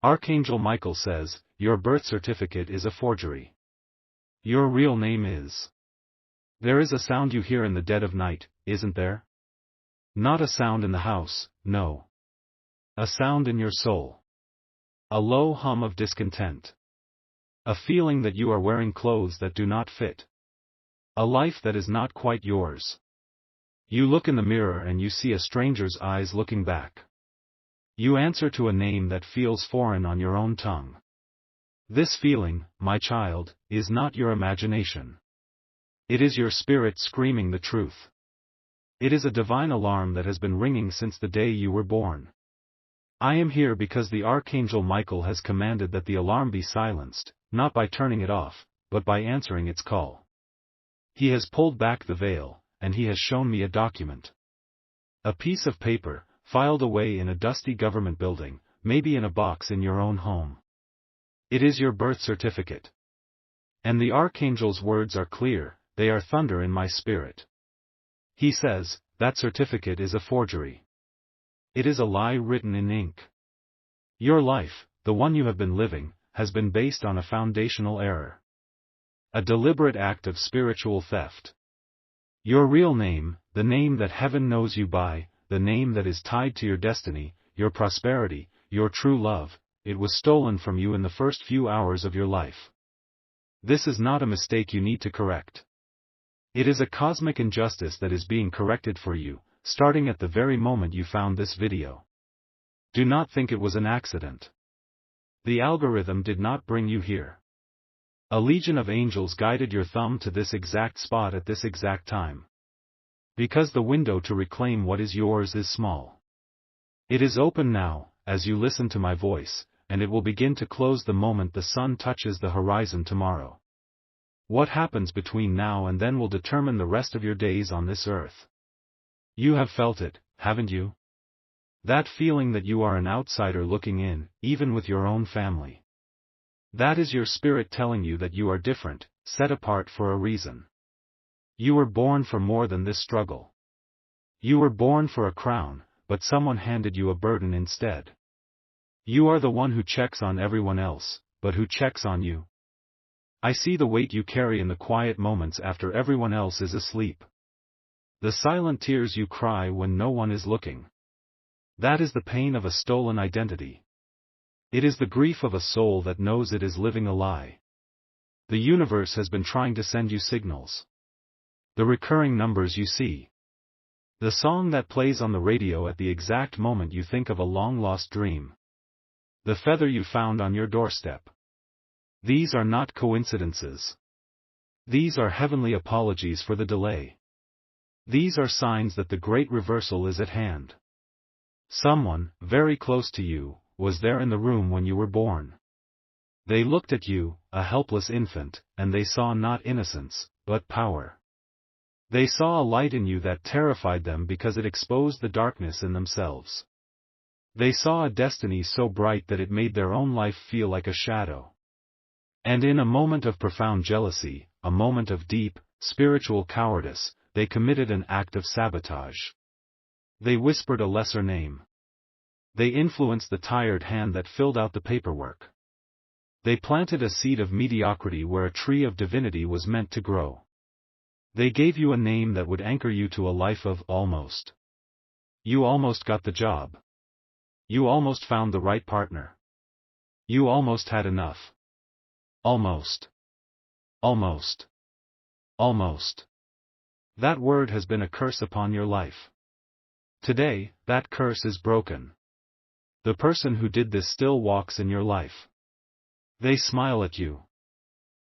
Archangel Michael says, your birth certificate is a forgery. Your real name is. There is a sound you hear in the dead of night, isn't there? Not a sound in the house, no. A sound in your soul. A low hum of discontent. A feeling that you are wearing clothes that do not fit. A life that is not quite yours. You look in the mirror and you see a stranger's eyes looking back. You answer to a name that feels foreign on your own tongue. This feeling, my child, is not your imagination. It is your spirit screaming the truth. It is a divine alarm that has been ringing since the day you were born. I am here because the Archangel Michael has commanded that the alarm be silenced, not by turning it off, but by answering its call. He has pulled back the veil, and he has shown me a document. A piece of paper, filed away in a dusty government building, maybe in a box in your own home. It is your birth certificate. And the Archangel's words are clear, they are thunder in my spirit. He says, that certificate is a forgery. It is a lie written in ink. Your life, the one you have been living, has been based on a foundational error. A deliberate act of spiritual theft. Your real name, the name that heaven knows you by, the name that is tied to your destiny, your prosperity, your true love, it was stolen from you in the first few hours of your life. This is not a mistake you need to correct. It is a cosmic injustice that is being corrected for you, starting at the very moment you found this video. Do not think it was an accident. The algorithm did not bring you here. A legion of angels guided your thumb to this exact spot at this exact time. Because the window to reclaim what is yours is small. It is open now, as you listen to my voice, and it will begin to close the moment the sun touches the horizon tomorrow. What happens between now and then will determine the rest of your days on this earth. You have felt it, haven't you? That feeling that you are an outsider looking in, even with your own family. That is your spirit telling you that you are different, set apart for a reason. You were born for more than this struggle. You were born for a crown, but someone handed you a burden instead. You are the one who checks on everyone else, but who checks on you? I see the weight you carry in the quiet moments after everyone else is asleep. The silent tears you cry when no one is looking. That is the pain of a stolen identity. It is the grief of a soul that knows it is living a lie. The universe has been trying to send you signals. The recurring numbers you see. The song that plays on the radio at the exact moment you think of a long-lost dream. The feather you found on your doorstep. These are not coincidences. These are heavenly apologies for the delay. These are signs that the great reversal is at hand. Someone, very close to you, was there in the room when you were born. They looked at you, a helpless infant, and they saw not innocence, but power. They saw a light in you that terrified them because it exposed the darkness in themselves. They saw a destiny so bright that it made their own life feel like a shadow. And in a moment of profound jealousy, a moment of deep, spiritual cowardice, they committed an act of sabotage. They whispered a lesser name. They influenced the tired hand that filled out the paperwork. They planted a seed of mediocrity where a tree of divinity was meant to grow. They gave you a name that would anchor you to a life of almost. You almost got the job. You almost found the right partner. You almost had enough. Almost. Almost. Almost. That word has been a curse upon your life. Today, that curse is broken. The person who did this still walks in your life. They smile at you.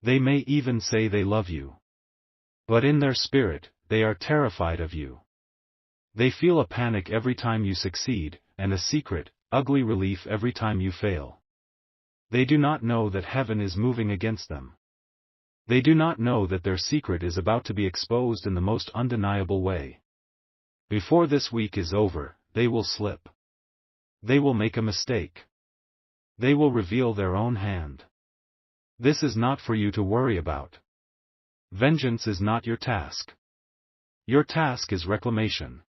They may even say they love you. But in their spirit, they are terrified of you. They feel a panic every time you succeed, and a secret, ugly relief every time you fail. They do not know that heaven is moving against them. They do not know that their secret is about to be exposed in the most undeniable way. Before this week is over, they will slip. They will make a mistake. They will reveal their own hand. This is not for you to worry about. Vengeance is not your task. Your task is reclamation.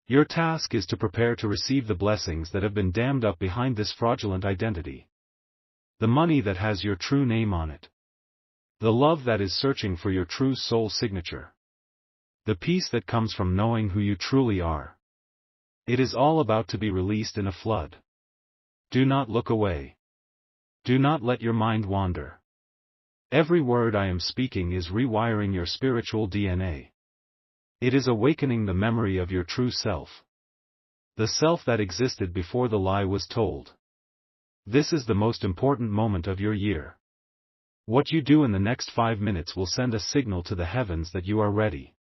Your task is to prepare to receive the blessings that have been dammed up behind this fraudulent identity. The money that has your true name on it. The love that is searching for your true soul signature. The peace that comes from knowing who you truly are. It is all about to be released in a flood. Do not look away. Do not let your mind wander. Every word I am speaking is rewiring your spiritual DNA. It is awakening the memory of your true self. The self that existed before the lie was told. This is the most important moment of your year. What you do in the next 5 minutes will send a signal to the heavens that you are ready.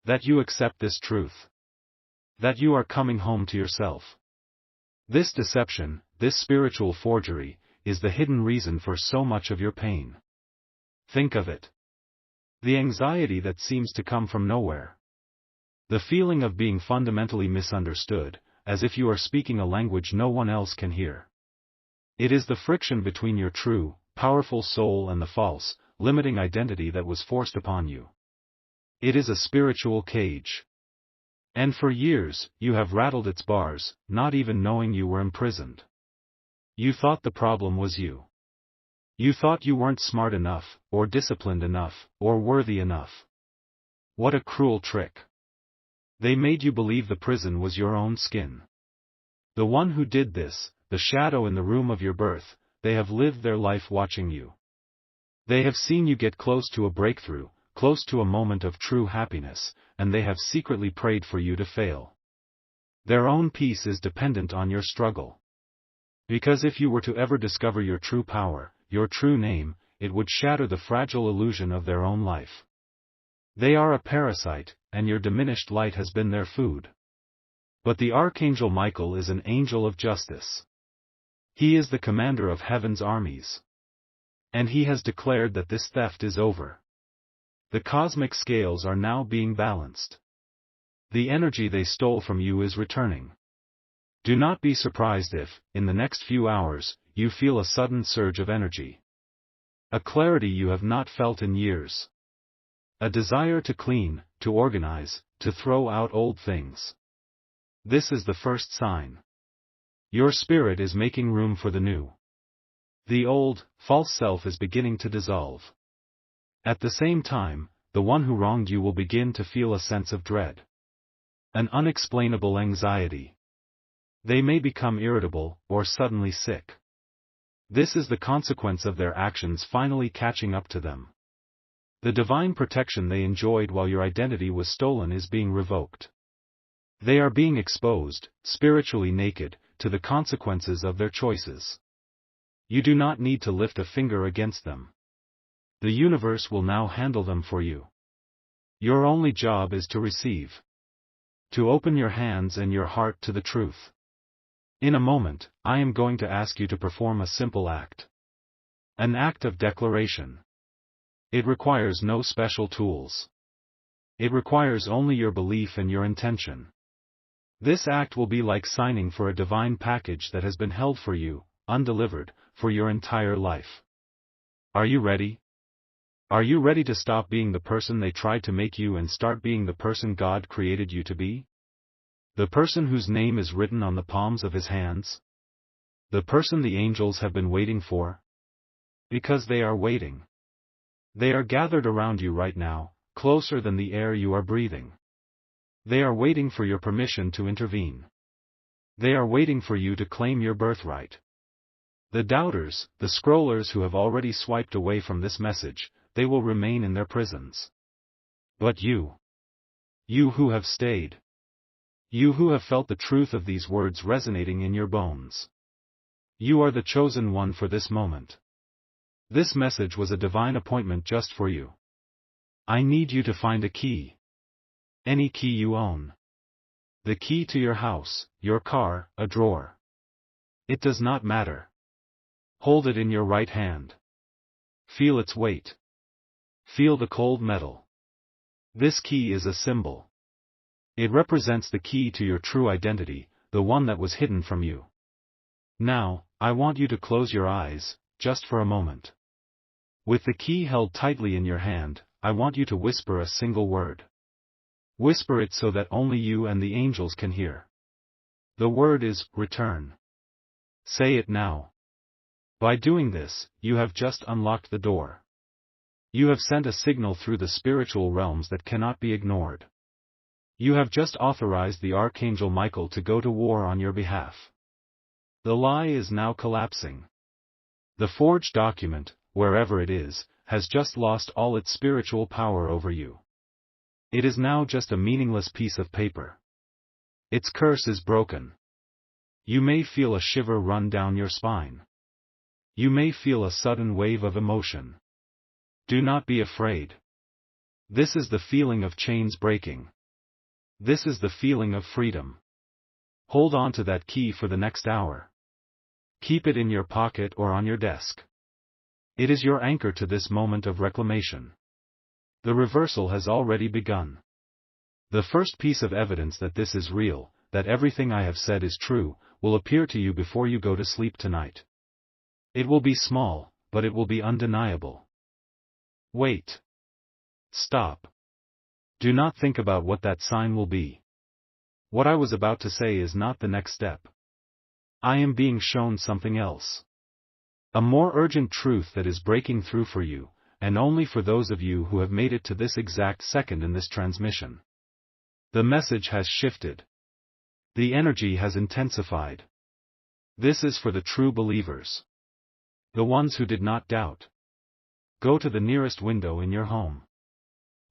That you accept this truth. That you are coming home to yourself. This deception, this spiritual forgery, is the hidden reason for so much of your pain. Think of it. The anxiety that seems to come from nowhere. The feeling of being fundamentally misunderstood, as if you are speaking a language no one else can hear. It is the friction between your true, powerful soul and the false, limiting identity that was forced upon you. It is a spiritual cage. And for years, you have rattled its bars, not even knowing you were imprisoned. You thought the problem was you. You thought you weren't smart enough, or disciplined enough, or worthy enough. What a cruel trick. They made you believe the prison was your own skin. The one who did this, the shadow in the room of your birth, they have lived their life watching you. They have seen you get close to a breakthrough, close to a moment of true happiness, and they have secretly prayed for you to fail. Their own peace is dependent on your struggle. Because if you were to ever discover your true power, your true name, it would shatter the fragile illusion of their own life. They are a parasite, and your diminished light has been their food. But the Archangel Michael is an angel of justice. He is the commander of heaven's armies. And he has declared that this theft is over. The cosmic scales are now being balanced. The energy they stole from you is returning. Do not be surprised if, in the next few hours, you feel a sudden surge of energy. A clarity you have not felt in years. A desire to clean, to organize, to throw out old things. This is the first sign. Your spirit is making room for the new. The old, false self is beginning to dissolve. At the same time, the one who wronged you will begin to feel a sense of dread. An unexplainable anxiety. They may become irritable, or suddenly sick. This is the consequence of their actions finally catching up to them. The divine protection they enjoyed while your identity was stolen is being revoked. They are being exposed, spiritually naked, to the consequences of their choices. You do not need to lift a finger against them. The universe will now handle them for you. Your only job is to receive. To open your hands and your heart to the truth. In a moment, I am going to ask you to perform a simple act. An act of declaration. It requires no special tools. It requires only your belief and your intention. This act will be like signing for a divine package that has been held for you, undelivered, for your entire life. Are you ready? Are you ready to stop being the person they tried to make you and start being the person God created you to be? The person whose name is written on the palms of his hands? The person the angels have been waiting for? Because they are waiting. They are gathered around you right now, closer than the air you are breathing. They are waiting for your permission to intervene. They are waiting for you to claim your birthright. The doubters, the scrollers who have already swiped away from this message, they will remain in their prisons. But you who have stayed, you who have felt the truth of these words resonating in your bones. You are the chosen one for this moment. This message was a divine appointment just for you. I need you to find a key. Any key you own. The key to your house, your car, a drawer. It does not matter. Hold it in your right hand. Feel its weight. Feel the cold metal. This key is a symbol. It represents the key to your true identity, the one that was hidden from you. Now, I want you to close your eyes, just for a moment. With the key held tightly in your hand, I want you to whisper a single word. Whisper it so that only you and the angels can hear. The word is, return. Say it now. By doing this, you have just unlocked the door. You have sent a signal through the spiritual realms that cannot be ignored. You have just authorized the Archangel Michael to go to war on your behalf. The lie is now collapsing. The forged document, wherever it is, has just lost all its spiritual power over you. It is now just a meaningless piece of paper. Its curse is broken. You may feel a shiver run down your spine. You may feel a sudden wave of emotion. Do not be afraid. This is the feeling of chains breaking. This is the feeling of freedom. Hold on to that key for the next hour. Keep it in your pocket or on your desk. It is your anchor to this moment of reclamation. The reversal has already begun. The first piece of evidence that this is real, that everything I have said is true, will appear to you before you go to sleep tonight. It will be small, but it will be undeniable. Wait. Stop. Do not think about what that sign will be. What I was about to say is not the next step. I am being shown something else. A more urgent truth that is breaking through for you, and only for those of you who have made it to this exact second in this transmission. The message has shifted. The energy has intensified. This is for the true believers. The ones who did not doubt. Go to the nearest window in your home.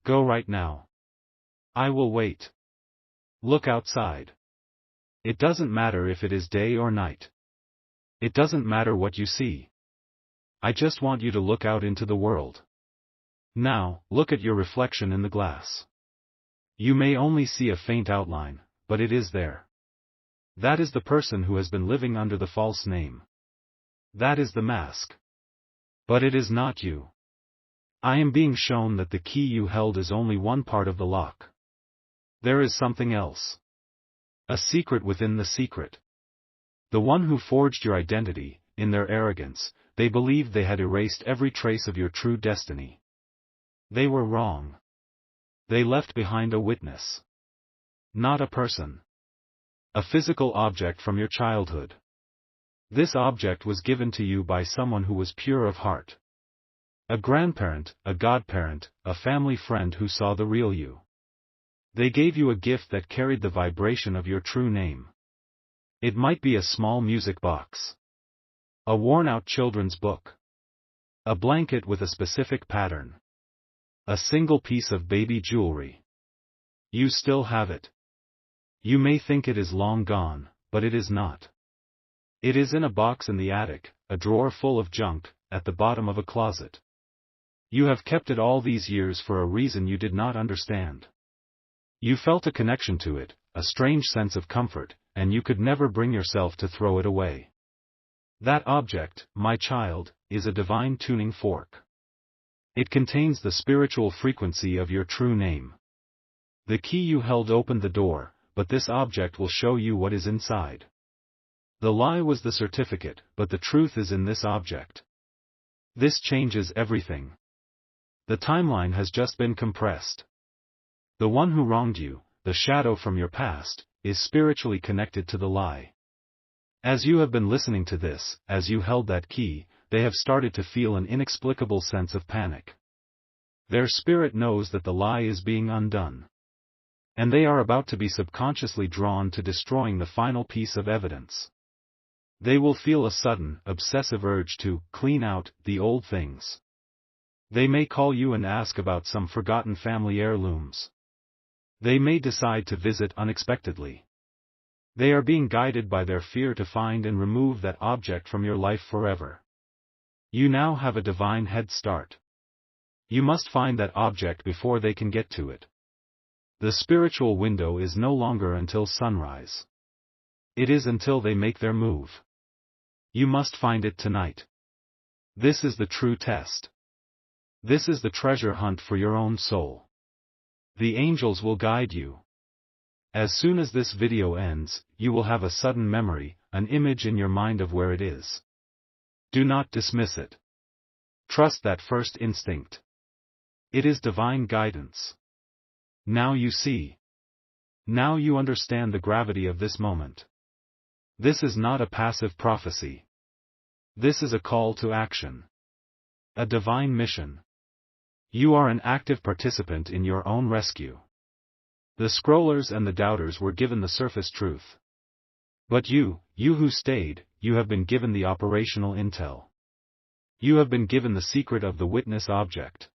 Go right now. I will wait. Look outside. It doesn't matter if it is day or night. It doesn't matter what you see. I just want you to look out into the world. Now, look at your reflection in the glass. You may only see a faint outline, but it is there. That is the person who has been living under the false name. That is the mask. But it is not you. I am being shown that the key you held is only one part of the lock. There is something else. A secret within the secret. The one who forged your identity, in their arrogance, they believed they had erased every trace of your true destiny. They were wrong. They left behind a witness. Not a person. A physical object from your childhood. This object was given to you by someone who was pure of heart. A grandparent, a godparent, a family friend who saw the real you. They gave you a gift that carried the vibration of your true name. It might be a small music box. A worn-out children's book. A blanket with a specific pattern. A single piece of baby jewelry. You still have it. You may think it is long gone, but it is not. It is in a box in the attic, a drawer full of junk, at the bottom of a closet. You have kept it all these years for a reason you did not understand. You felt a connection to it, a strange sense of comfort, and you could never bring yourself to throw it away. That object, my child, is a divine tuning fork. It contains the spiritual frequency of your true name. The key you held opened the door, but this object will show you what is inside. The lie was the certificate, but the truth is in this object. This changes everything. The timeline has just been compressed. The one who wronged you, the shadow from your past, is spiritually connected to the lie. As you have been listening to this, as you held that key, they have started to feel an inexplicable sense of panic. Their spirit knows that the lie is being undone. And they are about to be subconsciously drawn to destroying the final piece of evidence. They will feel a sudden, obsessive urge to clean out the old things. They may call you and ask about some forgotten family heirlooms. They may decide to visit unexpectedly. They are being guided by their fear to find and remove that object from your life forever. You now have a divine head start. You must find that object before they can get to it. The spiritual window is no longer until sunrise. It is until they make their move. You must find it tonight. This is the true test. This is the treasure hunt for your own soul. The angels will guide you. As soon as this video ends, you will have a sudden memory, an image in your mind of where it is. Do not dismiss it. Trust that first instinct. It is divine guidance. Now you see. Now you understand the gravity of this moment. This is not a passive prophecy. This is a call to action. A divine mission. You are an active participant in your own rescue. The scrollers and the doubters were given the surface truth. But you who stayed, you have been given the operational intel. You have been given the secret of the witness object.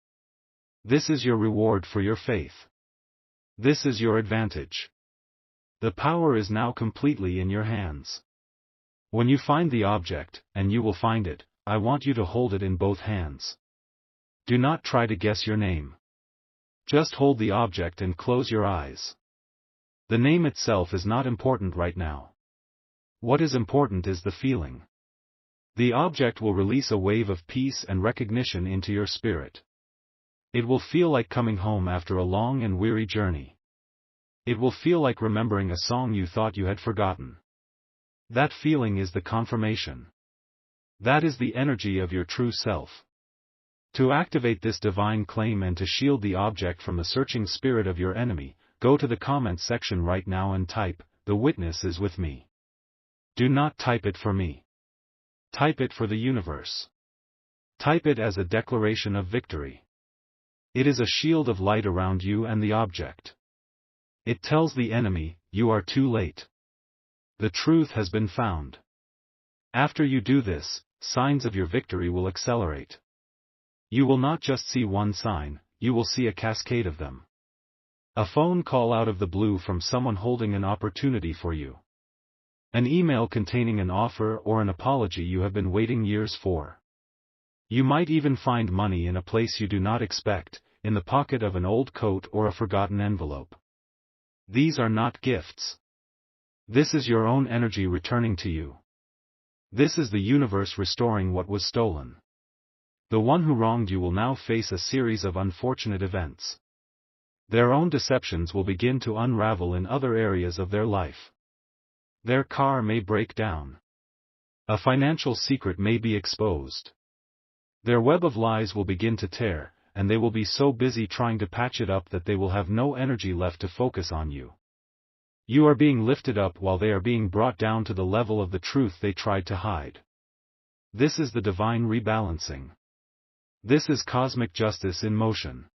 This is your reward for your faith. This is your advantage. The power is now completely in your hands. When you find the object, and you will find it, I want you to hold it in both hands. Do not try to guess your name. Just hold the object and close your eyes. The name itself is not important right now. What is important is the feeling. The object will release a wave of peace and recognition into your spirit. It will feel like coming home after a long and weary journey. It will feel like remembering a song you thought you had forgotten. That feeling is the confirmation. That is the energy of your true self. To activate this divine claim and to shield the object from the searching spirit of your enemy, go to the comments section right now and type, "The witness is with me." Do not type it for me. Type it for the universe. Type it as a declaration of victory. It is a shield of light around you and the object. It tells the enemy, you are too late. The truth has been found. After you do this, signs of your victory will accelerate. You will not just see one sign, you will see a cascade of them. A phone call out of the blue from someone holding an opportunity for you. An email containing an offer or an apology you have been waiting years for. You might even find money in a place you do not expect, in the pocket of an old coat or a forgotten envelope. These are not gifts. This is your own energy returning to you. This is the universe restoring what was stolen. The one who wronged you will now face a series of unfortunate events. Their own deceptions will begin to unravel in other areas of their life. Their car may break down. A financial secret may be exposed. Their web of lies will begin to tear, and they will be so busy trying to patch it up that they will have no energy left to focus on you. You are being lifted up while they are being brought down to the level of the truth they tried to hide. This is the divine rebalancing. This is cosmic justice in motion.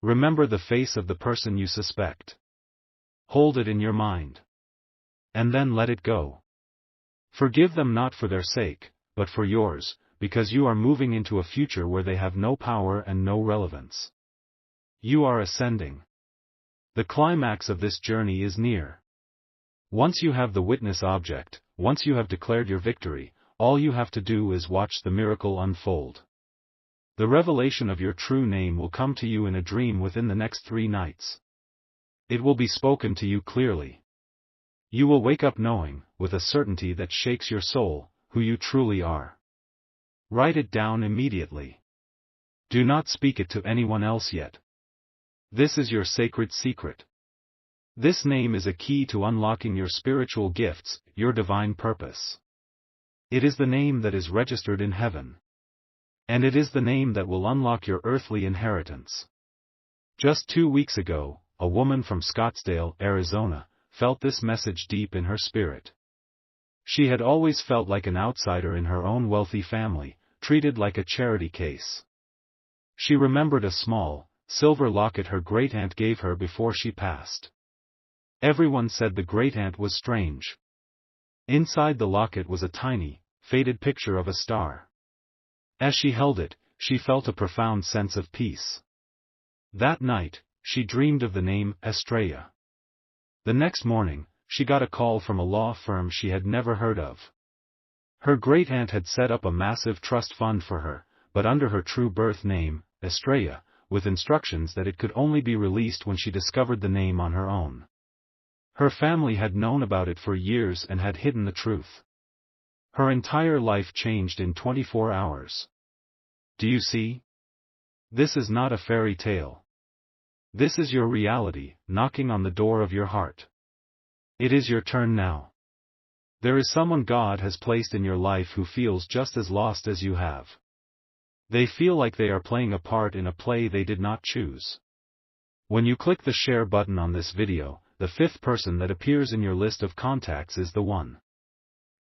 Remember the face of the person you suspect. Hold it in your mind. And then let it go. Forgive them not for their sake, but for yours, because you are moving into a future where they have no power and no relevance. You are ascending. The climax of this journey is near. Once you have the witness object, once you have declared your victory, all you have to do is watch the miracle unfold. The revelation of your true name will come to you in a dream within the next 3 nights. It will be spoken to you clearly. You will wake up knowing, with a certainty that shakes your soul, who you truly are. Write it down immediately. Do not speak it to anyone else yet. This is your sacred secret. This name is a key to unlocking your spiritual gifts, your divine purpose. It is the name that is registered in heaven. And it is the name that will unlock your earthly inheritance. Just 2 weeks ago, a woman from Scottsdale, Arizona, felt this message deep in her spirit. She had always felt like an outsider in her own wealthy family, treated like a charity case. She remembered a small, silver locket her great-aunt gave her before she passed. Everyone said the great-aunt was strange. Inside the locket was a tiny, faded picture of a star. As she held it, she felt a profound sense of peace. That night, she dreamed of the name Estrella. The next morning, she got a call from a law firm she had never heard of. Her great-aunt had set up a massive trust fund for her, but under her true birth name, Estrella, with instructions that it could only be released when she discovered the name on her own. Her family had known about it for years and had hidden the truth. Her entire life changed in 24 hours. Do you see? This is not a fairy tale. This is your reality, knocking on the door of your heart. It is your turn now. There is someone God has placed in your life who feels just as lost as you have. They feel like they are playing a part in a play they did not choose. When you click the share button on this video, the fifth person that appears in your list of contacts is the one.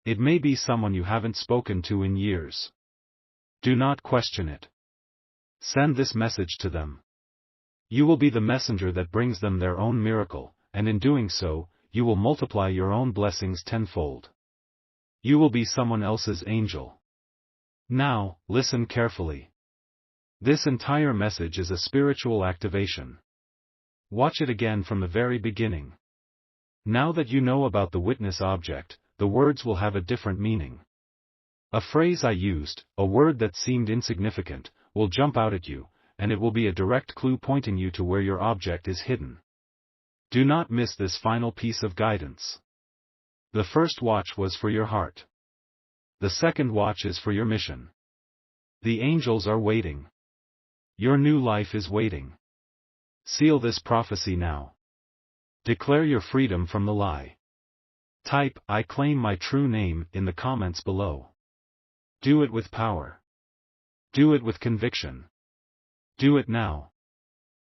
It may be someone you haven't spoken to in years. Do not question it. Send this message to them. You will be the messenger that brings them their own miracle, and in doing so, you will multiply your own blessings tenfold. You will be someone else's angel. Now, listen carefully. This entire message is a spiritual activation. Watch it again from the very beginning. Now that you know about the witness object, the words will have a different meaning. A phrase I used, a word that seemed insignificant, will jump out at you, and it will be a direct clue pointing you to where your object is hidden. Do not miss this final piece of guidance. The first watch was for your heart. The second watch is for your mission. The angels are waiting. Your new life is waiting. Seal this prophecy now. Declare your freedom from the lie. Type, "I claim my true name," in the comments below. Do it with power. Do it with conviction. Do it now.